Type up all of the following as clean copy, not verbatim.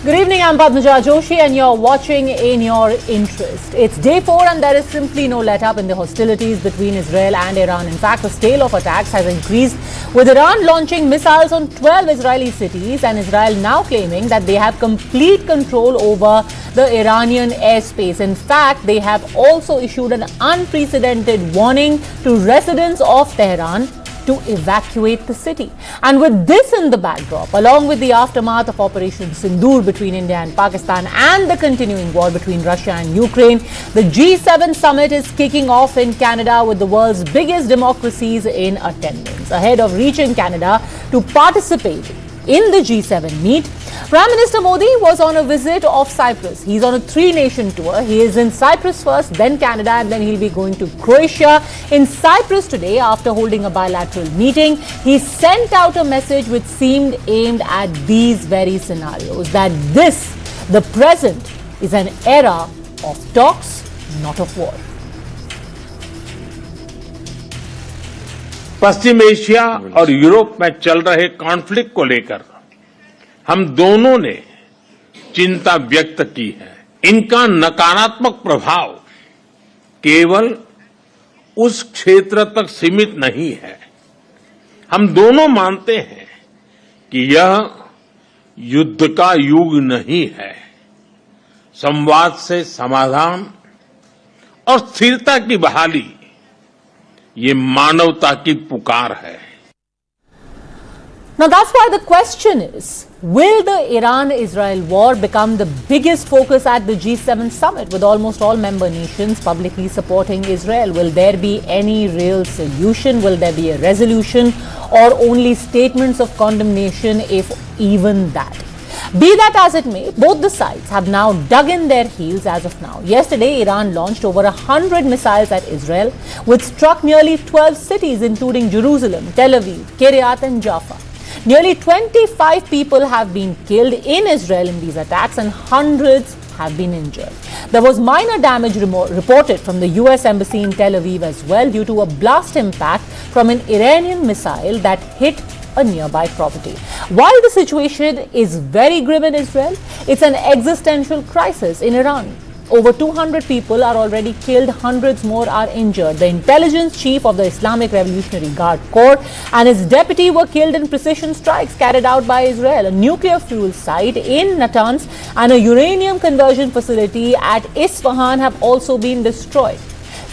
Good evening, I'm Padmaja Joshi and you're watching In Your Interest. It's day 4 and there is simply no let-up in the hostilities between Israel and Iran. In fact, the scale of attacks has increased, with Iran launching missiles on 12 Israeli cities and Israel now claiming that they have complete control over the Iranian airspace. In fact, they have also issued an unprecedented warning to residents of Tehran to evacuate the city. And with this in the backdrop, along with the aftermath of Operation Sindoor between India and Pakistan and the continuing war between Russia and Ukraine, the G7 summit is kicking off in Canada with the world's biggest democracies in attendance. Ahead of reaching Canada to participate in the G7 meet, Prime Minister Modi was on a visit of Cyprus. He's on a 3-nation tour. He is in Cyprus first, then Canada, and then he'll be going to Croatia. In Cyprus today, after holding a bilateral meeting, he sent out a message which seemed aimed at these very scenarios, that this, the present, is an era of talks, not of war. Paschim Asia और Europe में चल रहे conflict को लेकर हम दोनों ने चिंता व्यक्त की है। इनका नकारात्मक प्रभाव केवल उस क्षेत्र तक सीमित नहीं है। हम दोनों मानते हैं कि यह युद्ध का युग नहीं है। संवाद से समाधान और स्थिरता की बहाली ये मानवता की पुकार है। Now that's why the question is, will the Iran-Israel war become the biggest focus at the G7 summit, with almost all member nations publicly supporting Israel? Will there be any real solution? Will there be a resolution, or only statements of condemnation, if even that? Be that as it may, both the sides have now dug in their heels as of now. Yesterday, Iran launched over 100 missiles at Israel, which struck nearly 12 cities, including Jerusalem, Tel Aviv, Kiryat and Jaffa. Nearly 25 people have been killed in Israel in these attacks and hundreds have been injured. There was minor damage reported from the US Embassy in Tel Aviv as well, due to a blast impact from an Iranian missile that hit a nearby property. While the situation is very grim in Israel, it's an existential crisis in Iran. Over 200 people are already killed, hundreds more are injured. The intelligence chief of the Islamic Revolutionary Guard Corps and his deputy were killed in precision strikes carried out by Israel. A nuclear fuel site in Natanz and a uranium conversion facility at Isfahan have also been destroyed.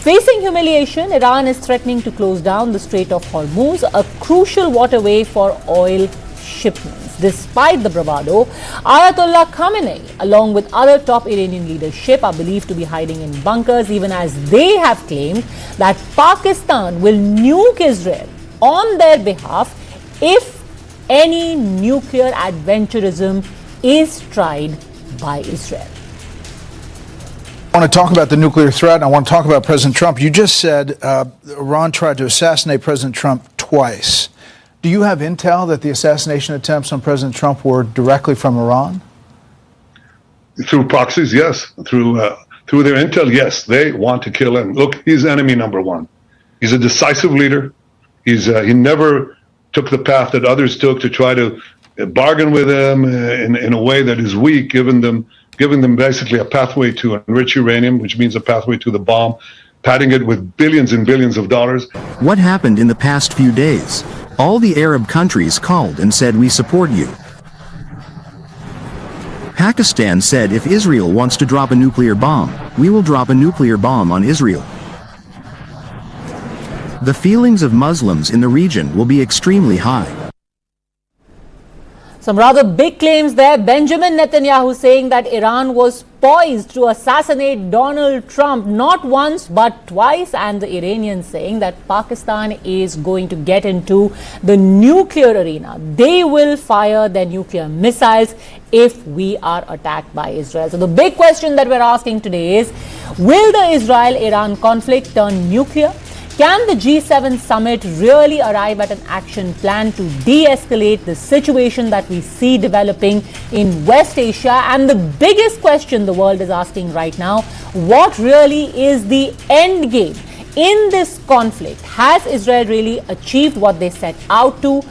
Facing humiliation, Iran is threatening to close down the Strait of Hormuz, a crucial waterway for oil shipments. Despite the bravado, Ayatollah Khamenei, along with other top Iranian leadership, are believed to be hiding in bunkers, even as they have claimed that Pakistan will nuke Israel on their behalf if any nuclear adventurism is tried by Israel. I want to talk about the nuclear threat, and I want to talk about President Trump. You just said Iran tried to assassinate President Trump twice. Do you have intel that the assassination attempts on President Trump were directly from Iran? Through proxies, yes. Through their intel, yes. They want to kill him. Look, he's enemy number one. He's a decisive leader. He never took the path that others took to try to bargain with him in a way that is weak, giving them basically a pathway to enrich uranium, which means a pathway to the bomb, padding it with billions and billions of dollars. What happened in the past few days? All the Arab countries called and said, "We support you." Pakistan said, if Israel wants to drop a nuclear bomb, we will drop a nuclear bomb on Israel. The feelings of Muslims in the region will be extremely high. Some rather big claims there. Benjamin Netanyahu saying that Iran was poised to assassinate Donald Trump not once but twice, and the Iranians saying that Pakistan is going to get into the nuclear arena. They will fire their nuclear missiles if we are attacked by Israel. So the big question that we're asking today is, will the Israel-Iran conflict turn nuclear? Can the G7 summit really arrive at an action plan to de-escalate the situation that we see developing in West Asia? And the biggest question the world is asking right now, what really is the end game in this conflict, has Israel really achieved what they set out to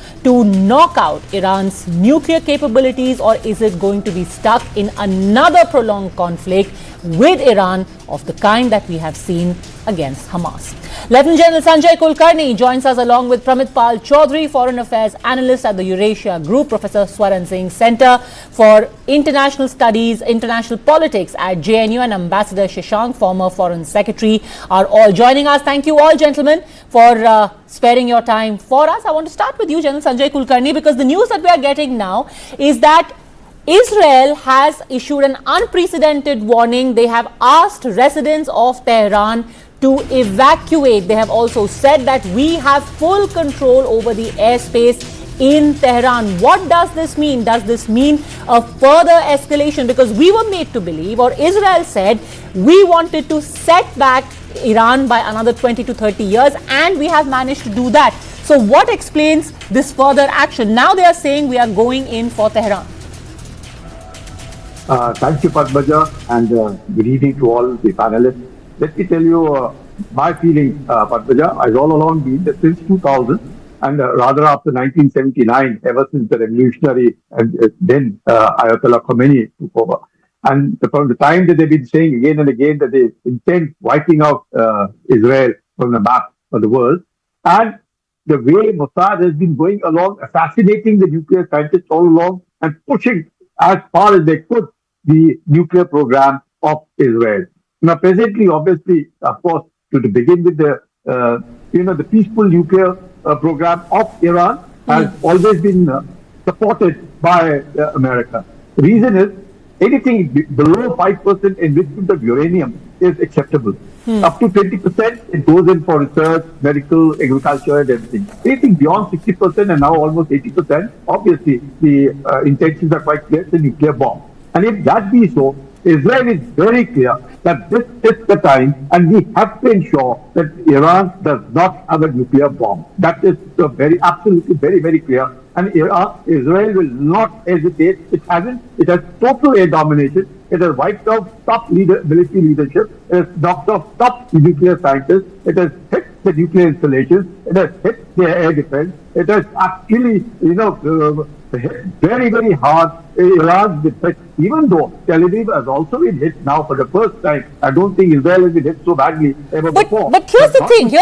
knock out Iran's nuclear capabilities, or is it going to be stuck in another prolonged conflict with Iran of the kind that we have seen against Hamas? Lieutenant General Sanjay Kulkarni joins us along with Pramit Pal Chaudhary, Foreign Affairs Analyst at the Eurasia Group, Professor Swaran Singh Center for International Studies, International Politics at JNU, and Ambassador Shashank, former Foreign Secretary, are all joining us. Thank you all, gentlemen, for sparing your time for us. I want to start with you, General Sanjay Kulkarni, because the news that we are getting now is that Israel has issued an unprecedented warning. They have asked residents of Tehran to evacuate. They have also said that we have full control over the airspace in Tehran. What does this mean? Does this mean a further escalation? Because we were made to believe, or Israel said, we wanted to set back Iran by another 20 to 30 years, and we have managed to do that. So what explains this further action? Now they are saying we are going in for Tehran. Thank you, Padmaja, and good evening to all the panelists. Let me tell you my feeling, Padmaja, has all along been that since 2000, and rather after 1979, ever since the revolutionary and then Ayatollah Khomeini took over. And from the time that they've been saying again and again that they intend wiping out Israel from the map of the world, and the way Mossad has been going along, assassinating the nuclear scientists all along and pushing as far as they could the nuclear program of Israel. Now, presently, obviously, of course, to begin with the peaceful nuclear program of Iran has always been supported by America. The reason is anything below 5% enrichment of uranium is acceptable. Up to 20%, it goes in for research, medical, agriculture, and everything. Anything beyond 60% and now almost 80%, obviously, the intentions are quite clear, it's a nuclear bomb. And if that be so, Israel is very clear that this is the time, and we have to ensure that Iran does not have a nuclear bomb. That is absolutely very, very clear. And Israel will not hesitate. It hasn't. It has total air domination. It has wiped out top military leadership. It has knocked off top nuclear scientists. It has hit the nuclear installations. It has hit their air defense. It has actually, hit very, very hard Iran's defense. Even though Tel Aviv has also been hit now for the first time, I don't think Israel has been hit so badly ever before. But here's the thing,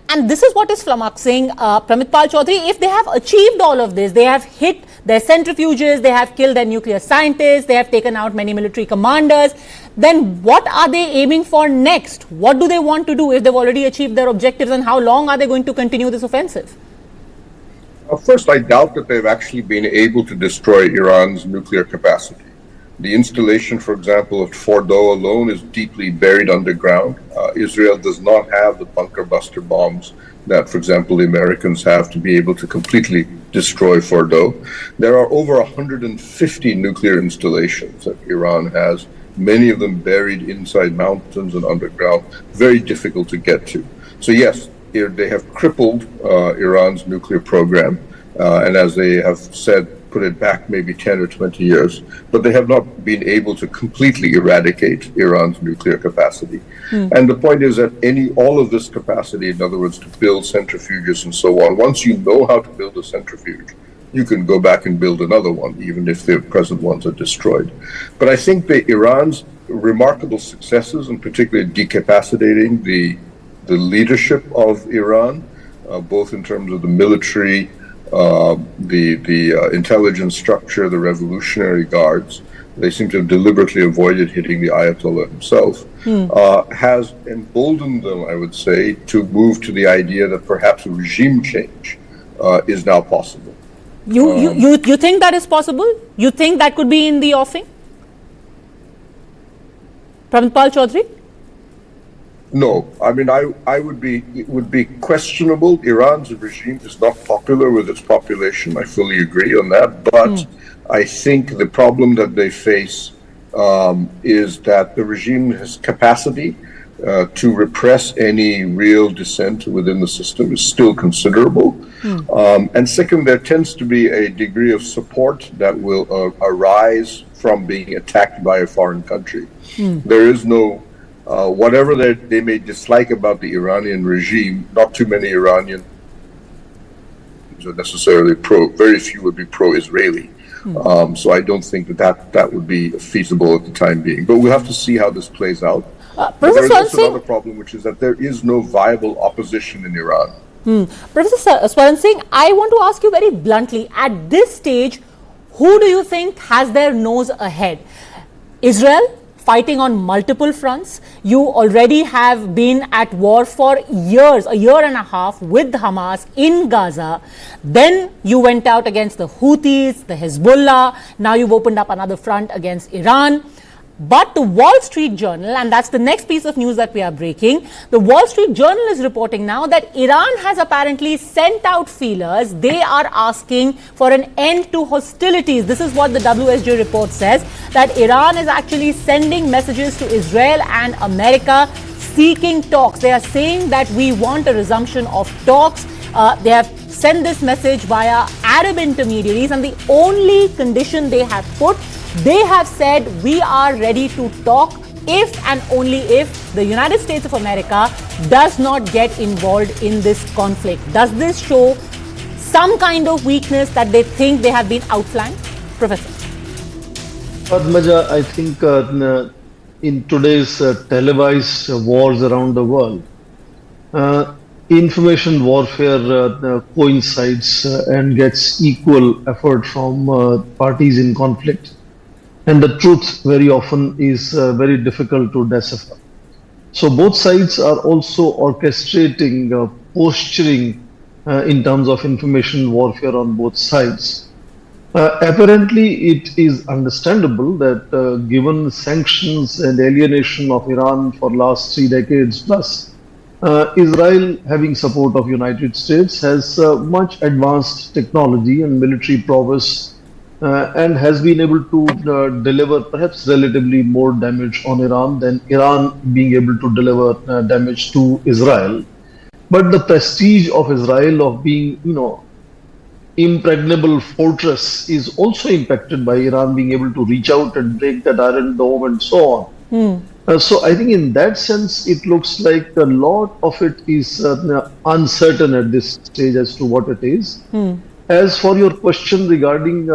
and this is what is flummoxing, Pramit Pal Chaudhary. If they have achieved all of this, they have hit their centrifuges, they have killed their nuclear scientists, they have taken out many military commanders, then what are they aiming for next? What do they want to do if they've already achieved their objectives, and how long are they going to continue this offensive? First, I doubt that they've actually been able to destroy Iran's nuclear capacity. The installation, for example, of Fordow alone is deeply buried underground. Israel does not have the bunker buster bombs that, for example, the Americans have to be able to completely destroy Fordow. There are over 150 nuclear installations that Iran has, many of them buried inside mountains and underground, very difficult to get to. So yes, they have crippled Iran's nuclear program, and as they have said, put it back maybe 10 or 20 years, but they have not been able to completely eradicate Iran's nuclear capacity. And the point is that all of this capacity, in other words, to build centrifuges and so on, once you know how to build a centrifuge, you can go back and build another one, even if the present ones are destroyed. But I think that Iran's remarkable successes, and particularly decapacitating the leadership of Iran, both in terms of the military, the intelligence structure, the Revolutionary Guards, they seem to have deliberately avoided hitting the Ayatollah himself, has emboldened them, I would say, to move to the idea that perhaps a regime change is now possible. You think that is possible? You think that could be in the offing? Pramit Pal Chaudhary? No, I mean, it would be questionable. Iran's regime is not popular with its population. I fully agree on that. But I think the problem that they face is that the regime has capacity to repress any real dissent within the system is still considerable. And second, there tends to be a degree of support that will arise from being attacked by a foreign country. There is no Whatever they may dislike about the Iranian regime, not too many Iranians are necessarily very few would be pro-Israeli. So I don't think that would be feasible at the time being. But we'll have to see how this plays out. There's also another problem, which is that there is no viable opposition in Iran. Professor Swaran Singh, I want to ask you very bluntly, at this stage, who do you think has their nose ahead? Israel, fighting on multiple fronts. You already have been at war for years, a year and a half with Hamas in Gaza. Then you went out against the Houthis, the Hezbollah. Now you've opened up another front against Iran. But the Wall Street Journal, and that's the next piece of news that we are breaking, the Wall Street Journal is reporting now that Iran has apparently sent out feelers. They are asking for an end to hostilities. This is what the WSJ report says, that Iran is actually sending messages to Israel and America seeking talks. They are saying that we want a resumption of talks. They have sent this message via Arab intermediaries, and the only condition they have put, they have said we are ready to talk if and only if the United States of America does not get involved in this conflict. Does this show some kind of weakness that they think they have been outflanked? Professor. Padmaja, I think in today's televised wars around the world, information warfare coincides and gets equal effort from parties in conflict. And the truth very often is very difficult to decipher. So both sides are also orchestrating, posturing in terms of information warfare on both sides. Apparently, it is understandable that given sanctions and alienation of Iran for last 3 decades plus, Israel, having support of United States, has much advanced technology and military prowess and has been able to deliver perhaps relatively more damage on Iran than Iran being able to deliver damage to Israel. But the prestige of Israel of being, impregnable fortress is also impacted by Iran being able to reach out and break that Iron Dome and so on. So I think in that sense, it looks like a lot of it is uncertain at this stage as to what it is. As for your question regarding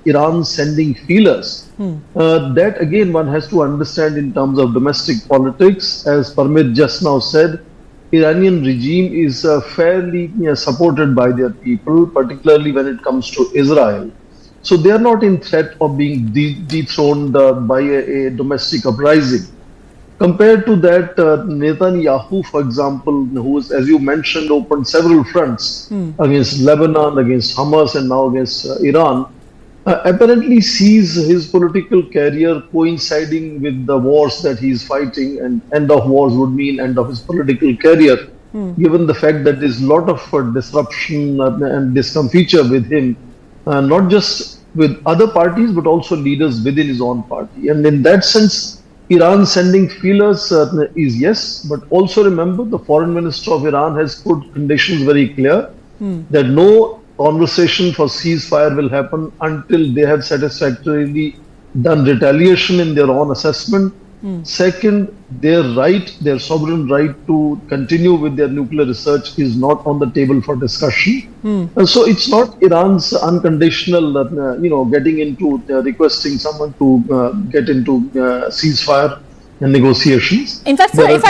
Iran sending feelers, that again one has to understand in terms of domestic politics. As Parmit just now said, Iranian regime is fairly supported by their people, particularly when it comes to Israel. So they are not in threat of being dethroned by a domestic uprising. Compared to that, Netanyahu, for example, who is, as you mentioned, opened several fronts against Lebanon, against Hamas, and now against Iran, apparently sees his political career coinciding with the wars that he is fighting, and end of wars would mean end of his political career, given the fact that there's a lot of disruption and discomfiture with him, not just with other parties, but also leaders within his own party. And in that sense, Iran sending feelers is yes, but also remember the foreign minister of Iran has put conditions very clear that no conversation for ceasefire will happen until they have satisfactorily done retaliation in their own assessment. Second, their sovereign right to continue with their nuclear research is not on the table for discussion. So it's not Iran's unconditional, getting into requesting someone to get into ceasefire and negotiations. In fact, sir, if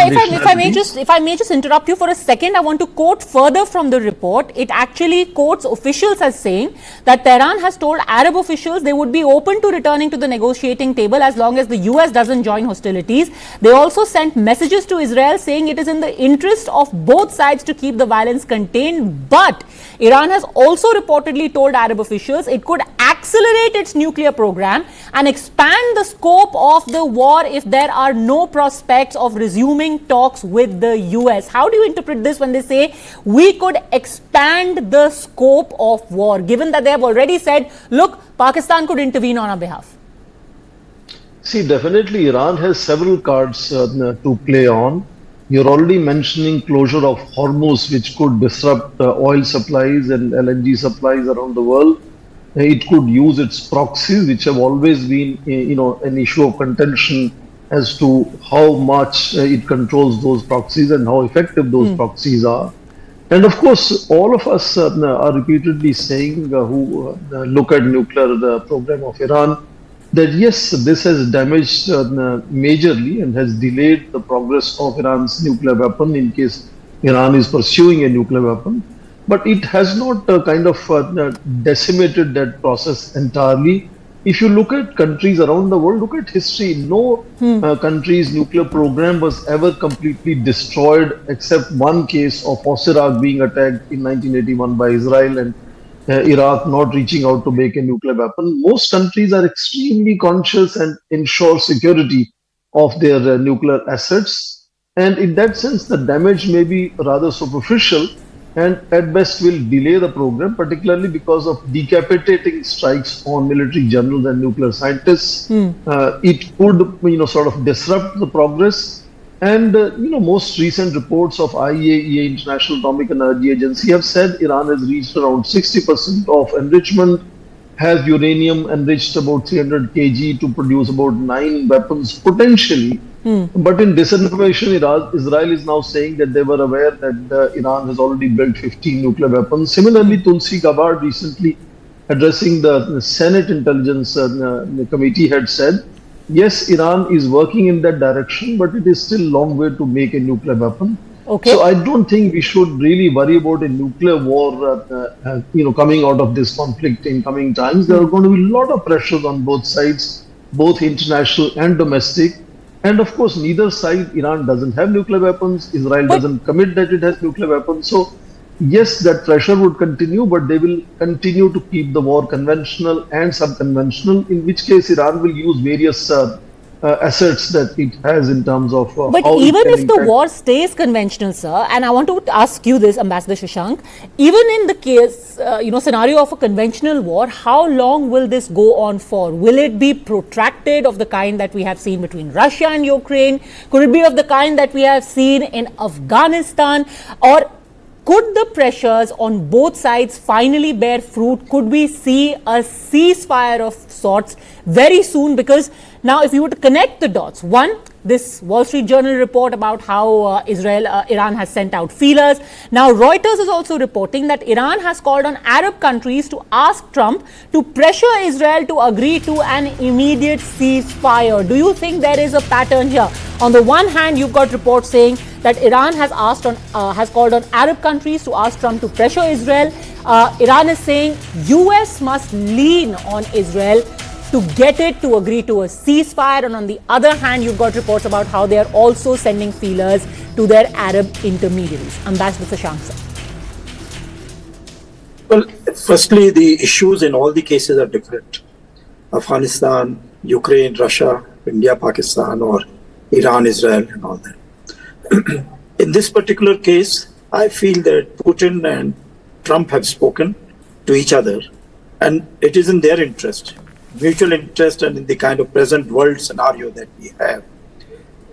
I may just interrupt you for a second, I want to quote further from the report. It actually quotes officials as saying that Tehran has told Arab officials they would be open to returning to the negotiating table as long as the US doesn't join hostilities. They also sent messages to Israel saying it is in the interest of both sides to keep the violence contained. But Iran has also reportedly told Arab officials it could accelerate its nuclear program and expand the scope of the war if there are no prospects of resuming talks with the US. How do you interpret this when they say we could expand the scope of war, given that they have already said, look, Pakistan could intervene on our behalf? See, definitely Iran has several cards to play on. You're already mentioning closure of Hormuz, which could disrupt oil supplies and LNG supplies around the world. It could use its proxies, which have always been, an issue of contention as to how much it controls those proxies and how effective those proxies are. And of course, all of us are repeatedly saying who look at nuclear program of Iran that yes, this has damaged majorly and has delayed the progress of Iran's nuclear weapon in case Iran is pursuing a nuclear weapon. But it has not decimated that process entirely. If you look at countries around the world, look at history, no country's nuclear program was ever completely destroyed except one case of Iraq being attacked in 1981 by Israel and Iraq not reaching out to make a nuclear weapon. Most countries are extremely conscious and ensure security of their nuclear assets. And in that sense, the damage may be rather superficial and at best will delay the program, particularly because of decapitating strikes on military generals and nuclear scientists. It could, sort of disrupt the progress. And, most recent reports of IAEA, International Atomic Energy Agency, have said Iran has reached around 60% of enrichment, has uranium enriched about 300 kg to produce about 9 weapons potentially. But in disinformation, Israel is now saying that they were aware that Iran has already built 15 nuclear weapons. Similarly, Tulsi Gabbard recently addressing the Senate Intelligence Committee had said, yes, Iran is working in that direction, but it is still a long way to make a nuclear weapon. Okay. So I don't think we should really worry about a nuclear war, coming out of this conflict in coming times. There are going to be a lot of pressures on both sides, both international and domestic. And of course, neither side, Iran doesn't have nuclear weapons. Israel doesn't commit that it has nuclear weapons. So yes, that pressure would continue, but they will continue to keep the war conventional and sub-conventional, in which case Iran will use various assets that it has in terms of but even if the war stays conventional, sir, and I want to ask you this, Ambassador Shashank, even in the case, scenario of a conventional war, how long will this go on for? Will it be protracted of the kind that we have seen between Russia and Ukraine? Could it be of the kind that we have seen in Afghanistan? Or could the pressures on both sides finally bear fruit? Could we see a ceasefire of sorts very soon? Because now if you were to connect the dots, one, this Wall Street Journal report about how Iran has sent out feelers. Now Reuters is also reporting that Iran has called on Arab countries to ask Trump to pressure Israel to agree to an immediate ceasefire. Do you think there is a pattern here? On the one hand, you've got reports saying that Iran has called on Arab countries to ask Trump to pressure Israel. Iran is saying US must lean on Israel to get it to agree to a ceasefire. And on the other hand, you've got reports about how they are also sending feelers to their Arab intermediaries. Ambassador Shashank, sir. Well, firstly, the issues in all the cases are different. Afghanistan, Ukraine, Russia, India, Pakistan, or Iran, Israel, and all that. In this particular case, I feel that Putin and Trump have spoken to each other, and it is in their interest, mutual interest, and in the kind of present world scenario that we have,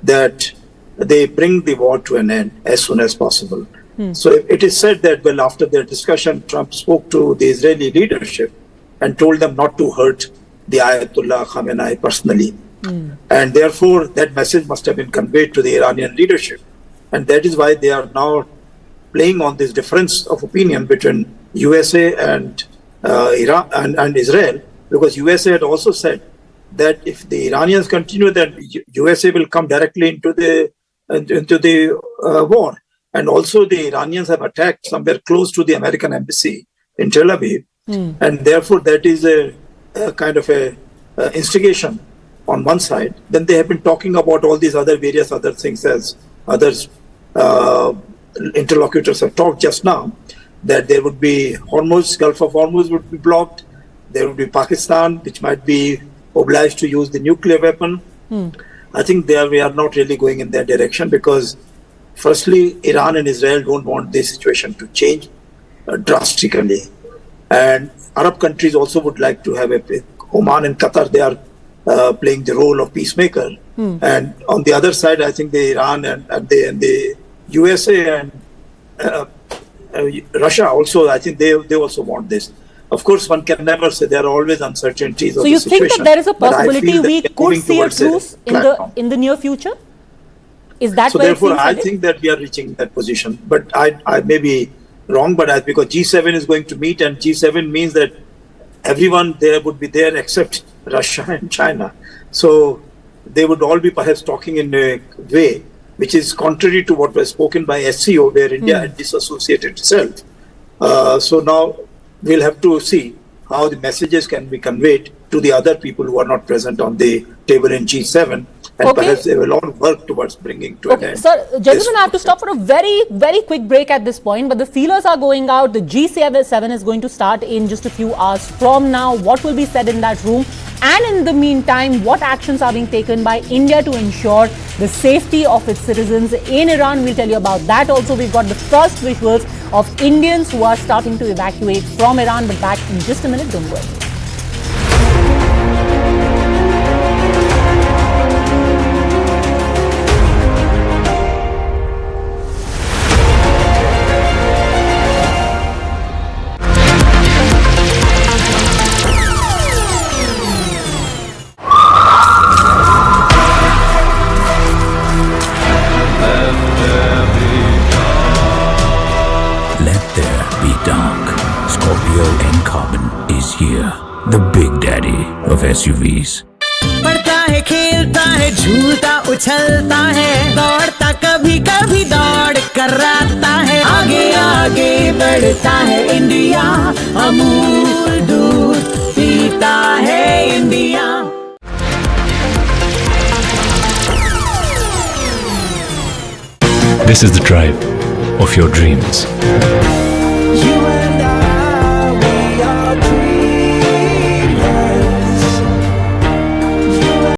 that they bring the war to an end as soon as possible. So it is said that, well, after their discussion, Trump spoke to the Israeli leadership and told them not to hurt the Ayatollah Khamenei personally. And therefore, that message must have been conveyed to the Iranian leadership. And that is why they are now playing on this difference of opinion between USA and Iran and Israel, because USA had also said that if the Iranians continue, then USA will come directly into the war. And also the Iranians have attacked somewhere close to the American embassy in Tel Aviv. And therefore, that is a kind of a instigation on one side. Then they have been talking about all these various other things, as others interlocutors have talked just now, that there would be Gulf of Hormuz would be blocked. There would be Pakistan, which might be obliged to use the nuclear weapon. I think we are not really going in that direction, because firstly, Iran and Israel don't want this situation to change drastically. And Arab countries also would like to have Oman and Qatar, they are playing the role of peacemaker. And on the other side, I think the Iran and the USA and Russia also, I think they also want this. Of course, one can never say. There are always uncertainties. So you think that there is a possibility we could see a truce in the near future? Is that so? Therefore, I think that we are reaching that position. But I may be wrong. But because G7 is going to meet, and G7 means that everyone there would be there except Russia and China. So they would all be perhaps talking in a way which is contrary to what was spoken by SCO, where India had disassociated itself. So now we'll have to see how the messages can be conveyed to the other people who are not present on the table in G7. And perhaps they will all work towards bringing to an end. Sir, gentlemen, I have to stop for a very, very quick break at this point. But the feelers are going out. The G7 is going to start in just a few hours from now. What will be said in that room? And in the meantime, what actions are being taken by India to ensure the safety of its citizens in Iran? We'll tell you about that also. We've got the first visuals of Indians who are starting to evacuate from Iran. But back in just a minute. Don't worry. Here, the big daddy of SUVs. पढ़ता है, खेलता है, झूलता, उछलता है, दौड़ता, कभी कभी दौड़ कराता है, आगे आगे बढ़ता है इंडिया, अमूल दूध पीता है India. This is the drive of your dreams.